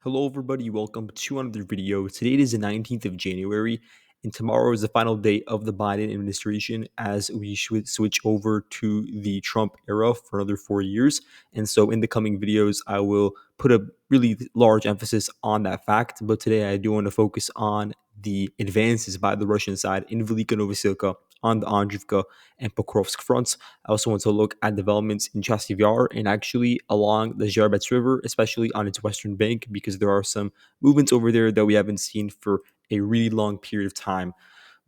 Hello, everybody. Welcome to another video. Today is the 19th of January, and tomorrow is the final day of the Biden administration as we should switch over to the Trump era for another 4 years. And so, in the coming videos, I will put a really large emphasis on that fact. But today, I do want to focus on the advances by the Russian side in Velika Novosilka, on the Andriivka and Pokrovsk fronts. I also want to look at developments in Chasiv Yar and actually along the Zherebets River, especially on its western bank, because there are some movements over there that we haven't seen for a really long period of time.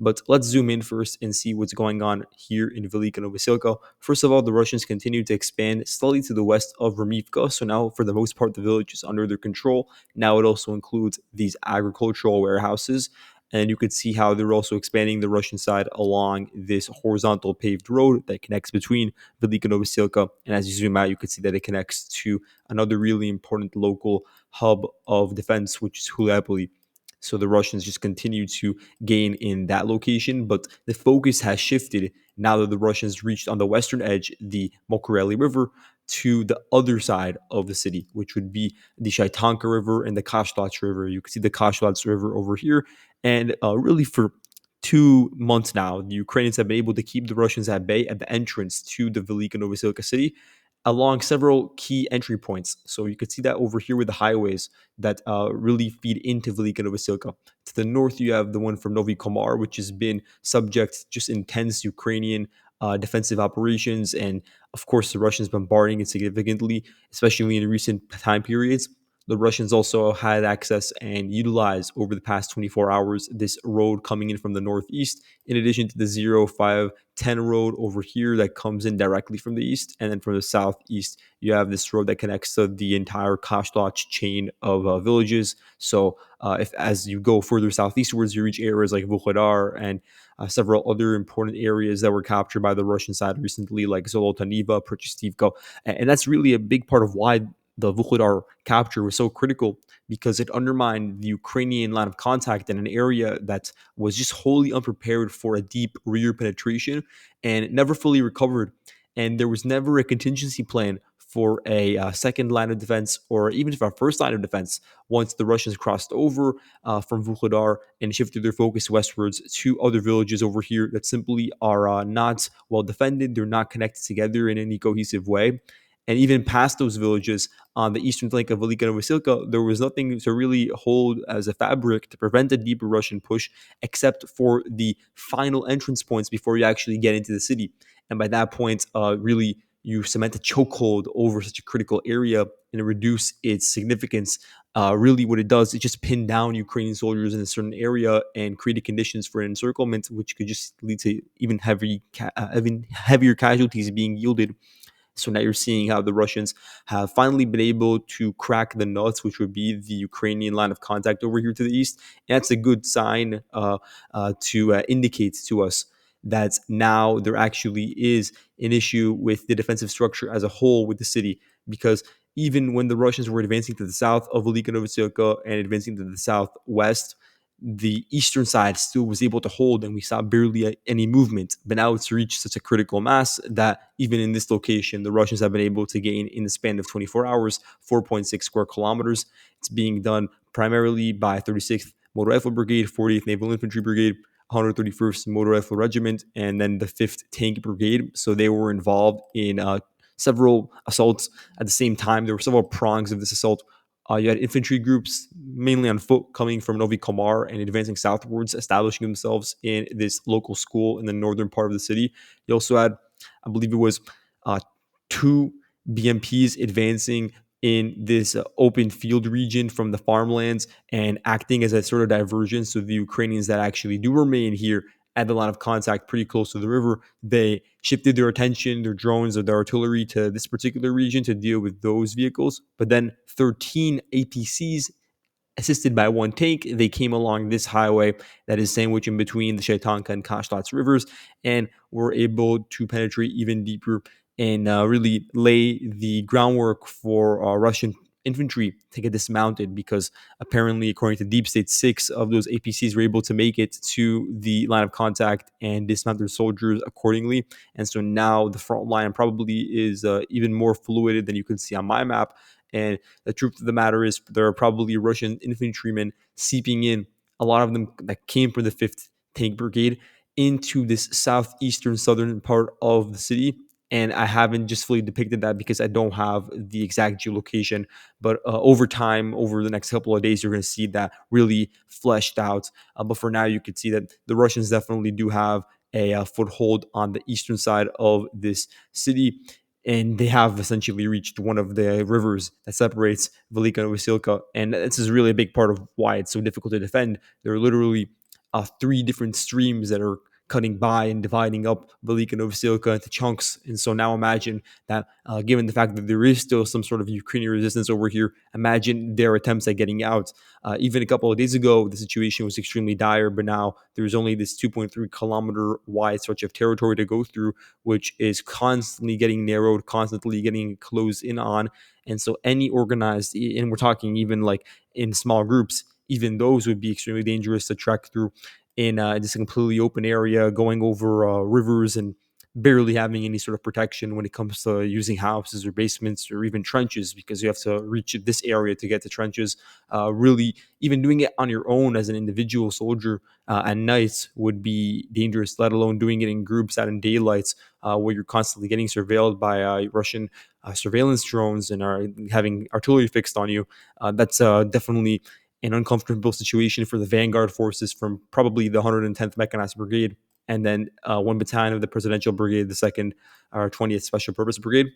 But let's zoom in first and see what's going on here in Velika Novosilka. First of all, the Russians continue to expand slightly to the west of Andriivka. So now, for the most part, the village is under their control. Now it also includes these agricultural warehouses. And you could see how they're also expanding the Russian side along this horizontal paved road that connects between Velika Novosilka. And as you zoom out, you can see that it connects to another really important local hub of defense, which is Hulepoly. So the Russians just continue to gain in that location, but the focus has shifted now that the Russians reached on the western edge the Mokreli River to the other side of the city, which would be the Shaitanka River and the Kashlats River. You can see the Kashlats River over here, and really for 2 months now, the Ukrainians have been able to keep the Russians at bay at the entrance to the Velika Novosilka city along several key entry points. So you could see that over here with the highways that really feed into Velika Novosilka. To the north, you have the one from Novi Komar, which has been subject to just intense Ukrainian defensive operations, and of course the Russians bombarding it significantly, especially in recent time periods. The Russians also had access and utilized over the past 24 hours this road coming in from the northeast, in addition to the 0510 road over here that comes in directly from the east. And then from the southeast, you have this road that connects to the entire Kashlach chain of villages. So if as you go further southeastwards, you reach areas like Vuhledar and several other important areas that were captured by the Russian side recently, like Zolotaniva, Perchestivka. And that's really a big part of why the Vuhledar capture was so critical, because it undermined the Ukrainian line of contact in an area that was just wholly unprepared for a deep rear penetration and never fully recovered. And there was never a contingency plan for a second line of defense, or even for a first line of defense, once the Russians crossed over from Vuhledar and shifted their focus westwards to other villages over here that simply are not well defended. They're not connected together in any cohesive way. And even past those villages on the eastern flank of Velika Novosilka, there was nothing to really hold as a fabric to prevent a deeper Russian push, except for the final entrance points before you actually get into the city. And by that point, really, you cement a chokehold over such a critical area and reduce its significance. Really, what it does, it just pin down Ukrainian soldiers in a certain area and create conditions for an encirclement, which could just lead to even heavier casualties being yielded. So now you're seeing how the Russians have finally been able to crack the nuts, which would be the Ukrainian line of contact over here to the east. And that's a good sign to indicate to us that now there actually is an issue with the defensive structure as a whole with the city. Because even when the Russians were advancing to the south of Velika Novosilka and advancing to the southwest, the eastern side still was able to hold, and we saw barely any movement. But now it's reached such a critical mass that even in this location, the Russians have been able to gain, in the span of 24 hours, 4.6 square kilometers. It's being done primarily by 36th Motor Rifle Brigade, 48th Naval Infantry Brigade, 131st Motor Rifle Regiment, and then the 5th Tank Brigade. So they were involved in several assaults at the same time. There were several prongs of this assault. You had infantry groups, mainly on foot, coming from Novi Komar and advancing southwards, establishing themselves in this local school in the northern part of the city. You also had, I believe it was, two BMPs advancing in this open field region from the farmlands and acting as a sort of diversion. So the Ukrainians that actually do remain here at the line of contact pretty close to the river, they shifted their attention, their drones, or their artillery to this particular region to deal with those vehicles. But then 13 APCs, assisted by one tank, they came along this highway that is sandwiched in between the Shaitanka and Kashlats rivers, and were able to penetrate even deeper and really lay the groundwork for Russian infantry to get dismounted, because apparently, according to Deep State, 6 of those APCs were able to make it to the line of contact and dismount their soldiers accordingly. And so now the front line probably is even more fluid than you can see on my map. And the truth of the matter is, there are probably Russian infantrymen seeping in, a lot of them that came from the 5th Tank Brigade, into this southeastern southern part of the city. And I haven't just fully depicted that because I don't have the exact geolocation. But over time, over the next couple of days, you're going to see that really fleshed out. But for now, you can see that the Russians definitely do have a foothold on the eastern side of this city. And they have essentially reached one of the rivers that separates Velika Novosilka. And this is really a big part of why it's so difficult to defend. There are literally three different streams that are cutting by and dividing up Velika Novosilka into chunks. And so now imagine that, given the fact that there is still some sort of Ukrainian resistance over here, imagine their attempts at getting out. Even a couple of days ago, the situation was extremely dire, but now there's only this 2.3 kilometer wide stretch of territory to go through, which is constantly getting narrowed, constantly getting closed in on. And so any organized, and we're talking even like in small groups, even those would be extremely dangerous to trek through in just a completely open area, going over rivers and barely having any sort of protection when it comes to using houses or basements or even trenches, because you have to reach this area to get to trenches. Really, even doing it on your own as an individual soldier at night would be dangerous, let alone doing it in groups out in daylights, where you're constantly getting surveilled by Russian surveillance drones and are having artillery fixed on you. That's definitely an uncomfortable situation for the vanguard forces from probably the 110th Mechanized Brigade, and then one battalion of the Presidential Brigade, the 2nd or 20th Special Purpose Brigade.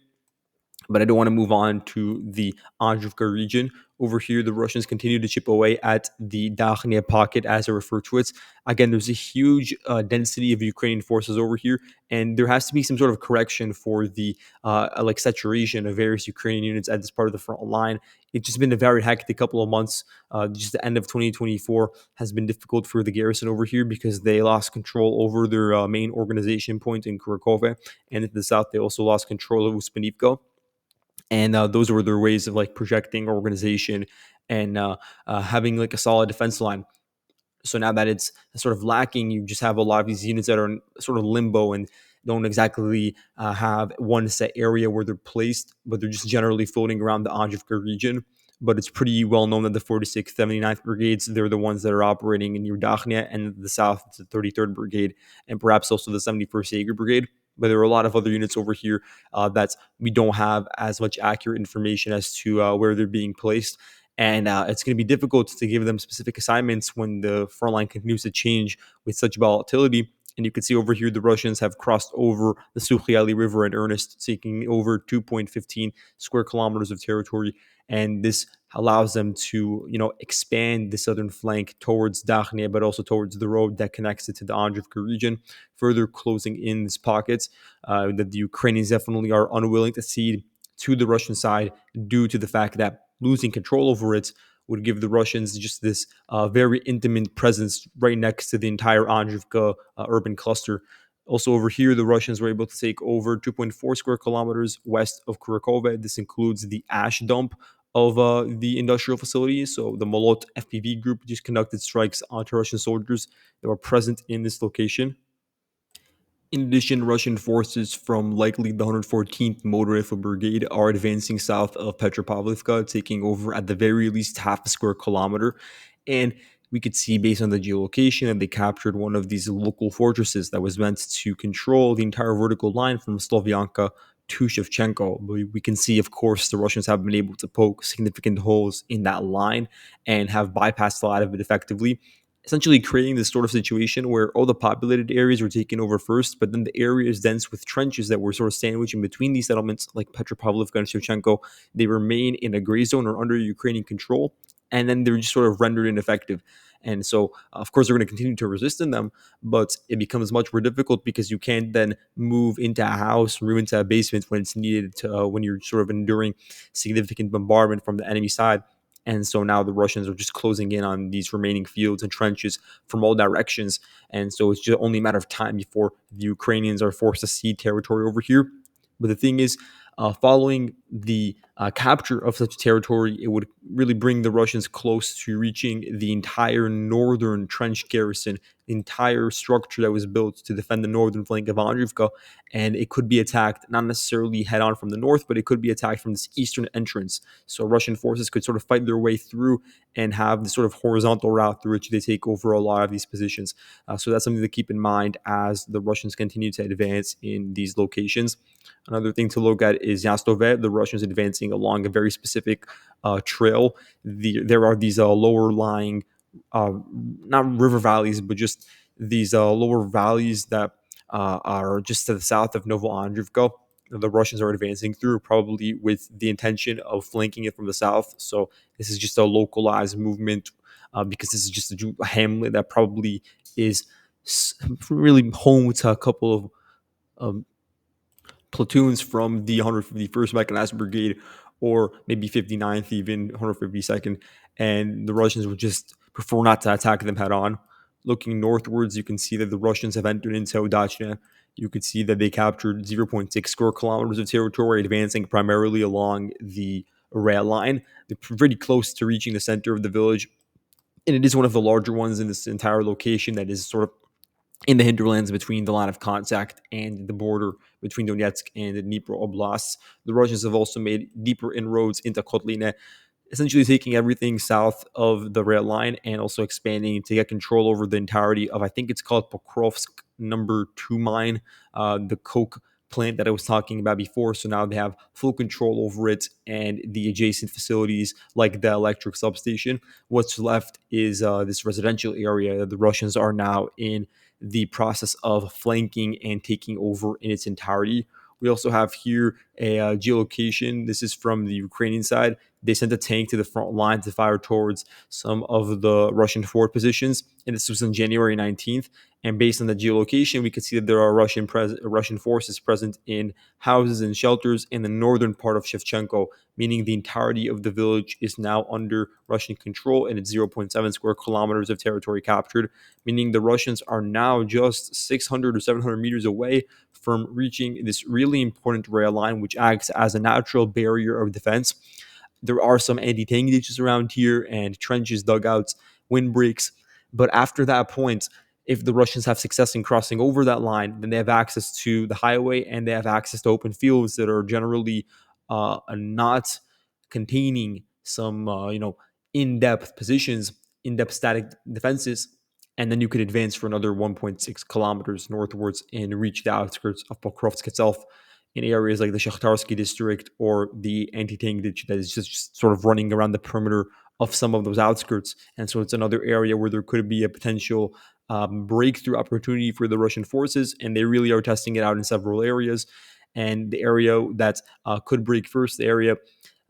But I don't want to move on to the Andriivka region. Over here, the Russians continue to chip away at the Dakhnia pocket, as I refer to it. Again, there's a huge density of Ukrainian forces over here, and there has to be some sort of correction for the like saturation of various Ukrainian units at this part of the front line. It's just been a very hectic couple of months. Just the end of 2024 has been difficult for the garrison over here because they lost control over their main organization point in Kurakove, and in the south, they also lost control of Uspanivka. And those were their ways of like projecting organization and having like a solid defense line. So now that it's sort of lacking, you just have a lot of these units that are in sort of limbo and don't exactly have one set area where they're placed, but they're just generally floating around the Andriivka region. But it's pretty well known that the 46th, 79th Brigades, they're the ones that are operating in Yerdachnia, and the south, it's the 33rd Brigade, and perhaps also the 71st Jaeger Brigade. But there are a lot of other units over here that we don't have as much accurate information as to where they're being placed. And it's going to be difficult to give them specific assignments when the front line continues to change with such volatility. And you can see over here, the Russians have crossed over the Sukhyali River in earnest, taking over 2.15 square kilometers of territory. And this allows them to, expand the southern flank towards Dakhnia, but also towards the road that connects it to the Andriivka region, further closing in these pockets that the Ukrainians definitely are unwilling to cede to the Russian side, due to the fact that losing control over it would give the Russians just this very intimate presence right next to the entire Andriivka urban cluster. Also, over here, the Russians were able to take over 2.4 square kilometers west of Kurakove. This includes the ash dump of the industrial facilities. So the Molot FPV group just conducted strikes onto Russian soldiers that were present in this location. In addition, Russian forces from likely the 114th Motor Rifle Brigade are advancing south of Petropavlovka, taking over at the very least half a square kilometer. And we could see, based on the geolocation, that they captured one of these local fortresses that was meant to control the entire vertical line from Slovyanka to Shevchenko. But we can see, of course, the Russians have been able to poke significant holes in that line and have bypassed a lot of it effectively, essentially creating this sort of situation where all the populated areas were taken over first, but then the areas dense with trenches that were sort of sandwiched in between these settlements, like Petropavlovka and Shevchenko, they remain in a gray zone or under Ukrainian control, and then they're just sort of rendered ineffective. And so, of course, they're going to continue to resist in them, but it becomes much more difficult because you can't then move into a house or move into a basement when it's needed to, when you're sort of enduring significant bombardment from the enemy side. And so now the Russians are just closing in on these remaining fields and trenches from all directions. And so it's just only a matter of time before the Ukrainians are forced to cede territory over here. But the thing is, following the capture of such territory, it would really bring the Russians close to reaching the entire northern trench garrison entire structure that was built to defend the northern flank of Andriivka, and it could be attacked not necessarily head on from the north, but it could be attacked from this eastern entrance. So Russian forces could sort of fight their way through and have this sort of horizontal route through which they take over a lot of these positions. So that's something to keep in mind as the Russians continue to advance in these locations. Another thing to look at is Yastove. The Russians advancing along a very specific trail. There are these lower lying, not river valleys, but just these lower valleys that are just to the south of Novoandrivka. The Russians are advancing through, probably with the intention of flanking it from the south. So this is just a localized movement because this is just a hamlet that probably is really home to a couple of um, platoons from the 151st Mechanized Brigade, or maybe 59th, even 152nd, and the Russians would just prefer not to attack them head on. Looking northwards, you can see that the Russians have entered into Odachne. You could see that they captured zero point 0.6 square kilometers of territory, advancing primarily along the rail line. They're pretty close to reaching the center of the village, and it is one of the larger ones in this entire location that is sort of in the hinterlands between the line of contact and the border between Donetsk and the Dnipro Oblasts. The Russians have also made deeper inroads into Kotline, essentially taking everything south of the rail line and also expanding to get control over the entirety of, I think it's called Pokrovsk #2 mine, the coke plant that I was talking about before. So now they have full control over it and the adjacent facilities like the electric substation. What's left is this residential area that the Russians are now in the process of flanking and taking over in its entirety. We also have here a geolocation. This is from the Ukrainian side. They sent a tank to the front line to fire towards some of the Russian forward positions, and this was on January 19th. And based on the geolocation, we can see that there are Russian forces present in houses and shelters in the northern part of Shevchenko, meaning the entirety of the village is now under Russian control, and it's zero point 0.7 square kilometers of territory captured, meaning the Russians are now just 600 or 700 meters away from reaching this really important rail line, which acts as a natural barrier of defense. There are some anti-tank ditches around here and trenches, dugouts, windbreaks. But after that point, if the Russians have success in crossing over that line, then they have access to the highway and they have access to open fields that are generally not containing some, in-depth positions, in-depth static defenses. And then you could advance for another 1.6 kilometers northwards and reach the outskirts of Pokrovsk itself in areas like the Shakhtarsky district or the anti-tank ditch that is just sort of running around the perimeter of some of those outskirts. And so it's another area where there could be a potential breakthrough opportunity for the Russian forces, and they really are testing it out in several areas. And the area that could break first, the area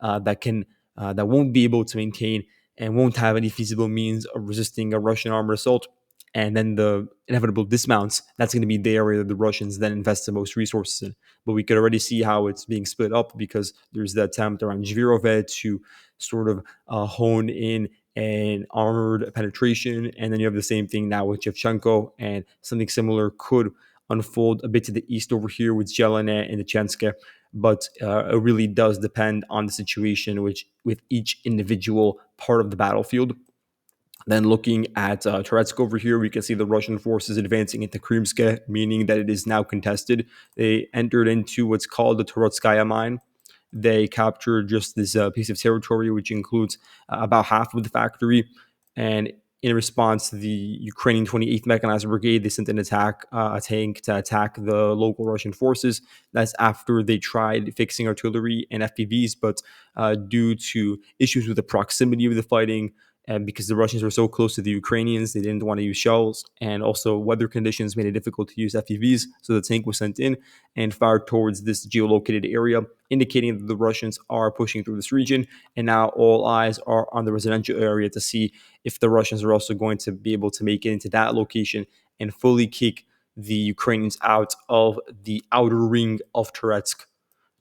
that won't be able to maintain and won't have any feasible means of resisting a Russian armored assault, and then the inevitable dismounts, that's going to be the area that the Russians then invest the most resources in. But we could already see how it's being split up because there's the attempt around Zveroved to sort of hone in an armored penetration. And then you have the same thing now with Shevchenko, and something similar could unfold a bit to the east over here with Zelene and the Chenske. But it really does depend on the situation with each individual part of the battlefield. Then looking at Toretsk over here, we can see the Russian forces advancing into Krymske, meaning that it is now contested. They entered into what's called the Toretskaya mine. They captured just this piece of territory, which includes about half of the factory. And in response, the Ukrainian 28th Mechanized Brigade, they sent a tank to attack the local Russian forces. That's after they tried fixing artillery and FPVs, but due to issues with the proximity of the fighting, and because the Russians were so close to the Ukrainians, they didn't want to use shells, and also weather conditions made it difficult to use FPVs. So the tank was sent in and fired towards this geolocated area, indicating that the Russians are pushing through this region. And now all eyes are on the residential area to see if the Russians are also going to be able to make it into that location and fully kick the Ukrainians out of the outer ring of Toretsk.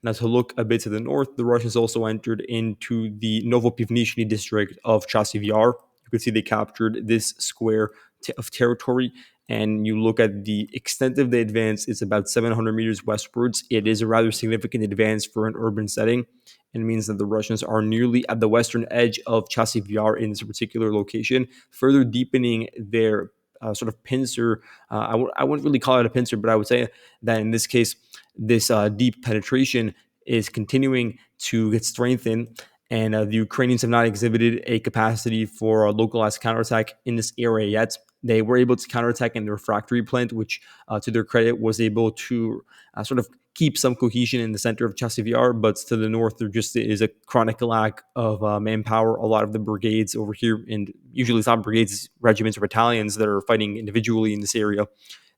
Now, to look a bit to the north, the Russians also entered into the Novopivnishny district of Chasiv Yar. You can see they captured this square of territory. And you look at the extent of the advance, it's about 700 meters westwards. It is a rather significant advance for an urban setting. And it means that the Russians are nearly at the western edge of Chasiv Yar in this particular location, further deepening their sort of pincer. I wouldn't really call it a pincer, but I would say that in this case, this deep penetration is continuing to get strengthened. And the Ukrainians have not exhibited a capacity for a localized counterattack in this area yet. They were able to counterattack in the refractory plant, which, to their credit, was able to sort of keep some cohesion in the center of Chasiv Yar, but to the north, there just is a chronic lack of manpower. A lot of the brigades over here, and usually it's not brigades, regiments, or battalions that are fighting individually in this area.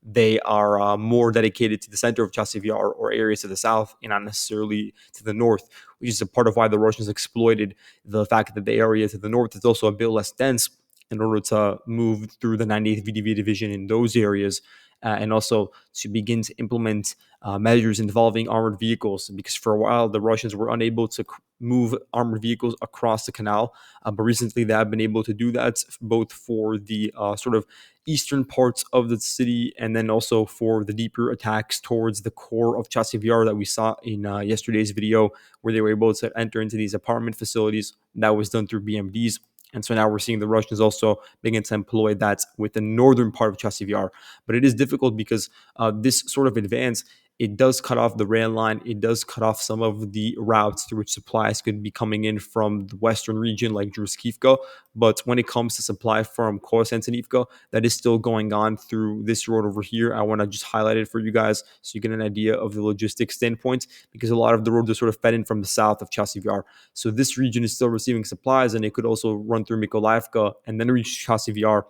They are more dedicated to the center of Chasiv Yar or areas to the south and not necessarily to the north, which is a part of why the Russians exploited the fact that the area to the north is also a bit less dense in order to move through the 98th VDV division in those areas, and also to begin to implement measures involving armored vehicles, because for a while the Russians were unable to move armored vehicles across the canal, but recently they have been able to do that, both for the sort of eastern parts of the city and then also for the deeper attacks towards the core of Chasiv Yar that we saw in yesterday's video, where they were able to enter into these apartment facilities. That was done through BMDs. And so now we're seeing the Russians also begin to employ that with the northern part of Chasiv Yar. But it is difficult because this sort of advance, it does cut off the rail line. It does cut off some of the routes through which supplies could be coming in from the western region, like Druzhkivka. But when it comes to supply from Andriivka, that is still going on through this road over here. I want to just highlight it for you guys so you get an idea of the logistics standpoint, because a lot of the roads are sort of fed in from the south of Chasiv Yar. So this region is still receiving supplies, and it could also run through Mykolaiivka and then reach Chasiv Yar.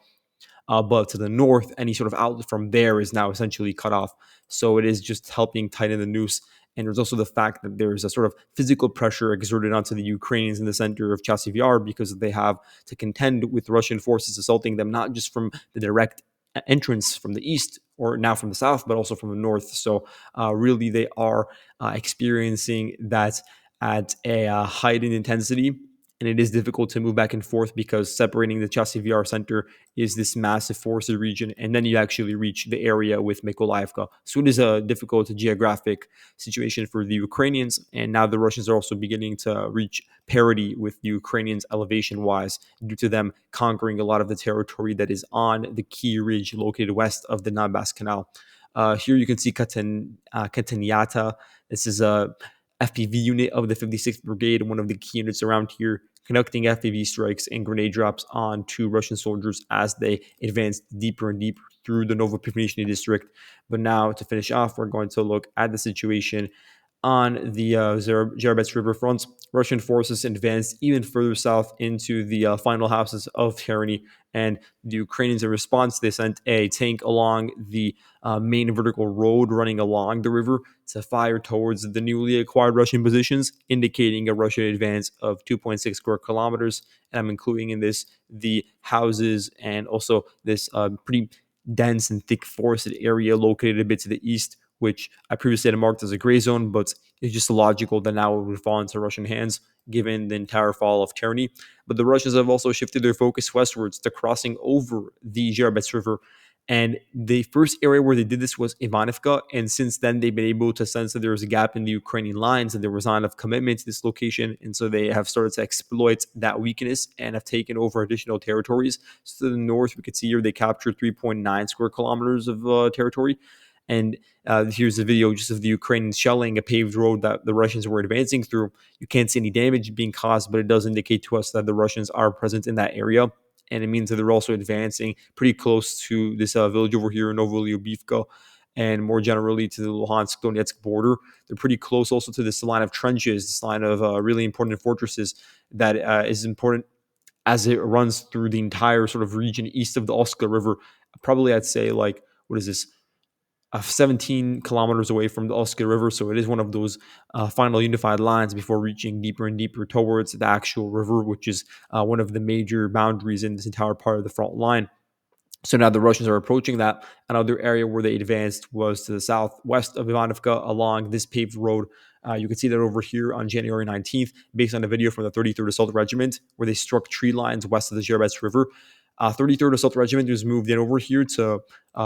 But to the north, any sort of outlet from there is now essentially cut off. So it is just helping tighten the noose. And there's also the fact that there's a sort of physical pressure exerted onto the Ukrainians in the center of Chasiv Yar, because they have to contend with Russian forces assaulting them, not just from the direct entrance from the east or now from the south, but also from the north. So really, they are experiencing that at a heightened intensity. And it is difficult to move back and forth because separating the Chasiv Yar center is this massive forested region, and then you actually reach the area with Mykolaiivka. So it is a difficult geographic situation for the Ukrainians, and now the Russians are also beginning to reach parity with the Ukrainians elevation-wise due to them conquering a lot of the territory that is on the key ridge located west of the Donbass Canal. Here you can see Katanyata. This is a FPV unit of the 56th Brigade, one of the key units around here, conducting FPV strikes and grenade drops onto Russian soldiers as they advanced deeper and deeper through the Novopivnishny district. But now, to finish off, we're going to look at the situation on the Zherebets River front. Russian forces advanced even further south into the final houses of Tyranny, and the Ukrainians, in response, they sent a tank along the main vertical road running along the river to fire towards the newly acquired Russian positions, indicating a Russian advance of 2.6 square kilometers. And I'm including in this the houses and also this pretty dense and thick forested area located a bit to the east, which I previously had marked as a gray zone, but it's just logical that now it would fall into Russian hands given the entire fall of tyranny. But the Russians have also shifted their focus westwards to crossing over the Zherebets River. And the first area where they did this was Ivanivka. And since then, they've been able to sense that there was a gap in the Ukrainian lines and there was not enough commitment to this location. And so they have started to exploit that weakness and have taken over additional territories. So to the north, we could see here they captured 3.9 square kilometers of territory. And here's a video just of the Ukrainians shelling a paved road that the Russians were advancing through. You can't see any damage being caused, but it does indicate to us that the Russians are present in that area. And it means that they're also advancing pretty close to this village over here in Novolyubivka, and more generally to the Luhansk-Donetsk border. They're pretty close also to this line of trenches, this line of really important fortresses that is important as it runs through the entire sort of region east of the Oska River. Probably I'd say like, what is this? 17 kilometers away from the Oska River. So it is one of those final unified lines before reaching deeper and deeper towards the actual river, which is one of the major boundaries in this entire part of the front line. So now the Russians are approaching that. Another area where they advanced was to the southwest of Ivanivka along this paved road. You can see that over here on January 19th, based on a video from the 33rd Assault Regiment, where they struck tree lines west of the Zherebets River. 33rd Assault Regiment was moved in over here to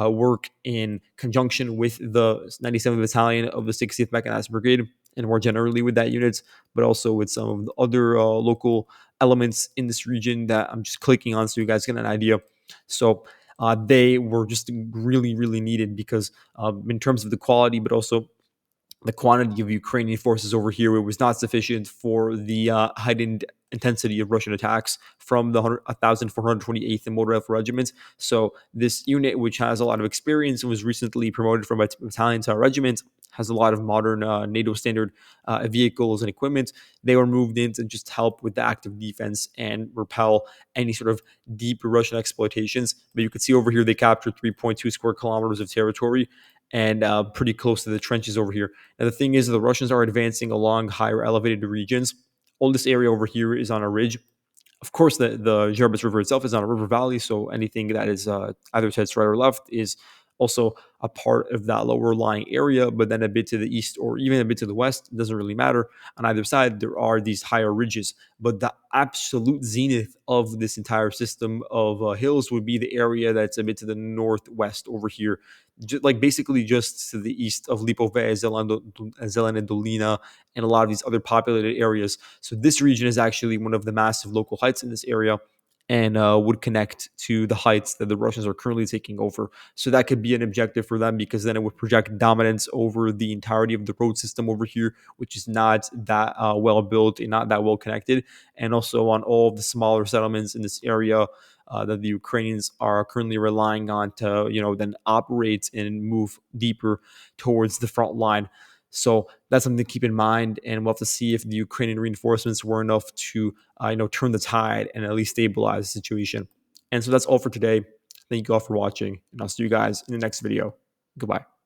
work in conjunction with the 97th Battalion of the 60th Mechanized Brigade, and more generally with that unit, but also with some of the other local elements in this region that I'm just clicking on so you guys get an idea. So they were just really, really needed because in terms of the quality, but also the quantity of Ukrainian forces over here, it was not sufficient for the heightened intensity of Russian attacks from the 1,428th and Motor Rifle Regiment. So this unit, which has a lot of experience and was recently promoted from a battalion to a regiment, has a lot of modern NATO standard vehicles and equipment. They were moved in to just help with the active defense and repel any sort of deep Russian exploitations. But you can see over here they captured 3.2 square kilometers of territory and pretty close to the trenches over here. Now, the thing is, the Russians are advancing along higher elevated regions. All this area over here is on a ridge. Of course, the Zherebets River itself is on a river valley, so anything that is either to its right or left is also a part of that lower lying area. But then a bit to the east or even a bit to the west, it doesn't really matter. On either side, there are these higher ridges. But the absolute zenith of this entire system of hills would be the area that's a bit to the northwest over here, like basically just to the east of Lipove, Zelene Dolina, and a lot of these other populated areas. So this region is actually one of the massive local heights in this area and would connect to the heights that the Russians are currently taking over. So that could be an objective for them because then it would project dominance over the entirety of the road system over here, which is not that well built and not that well connected, and also on all of the smaller settlements in this area that the Ukrainians are currently relying on to, then operate and move deeper towards the front line. So that's something to keep in mind, and we'll have to see if the Ukrainian reinforcements were enough to, turn the tide and at least stabilize the situation. And so that's all for today. Thank you all for watching, and I'll see you guys in the next video. Goodbye.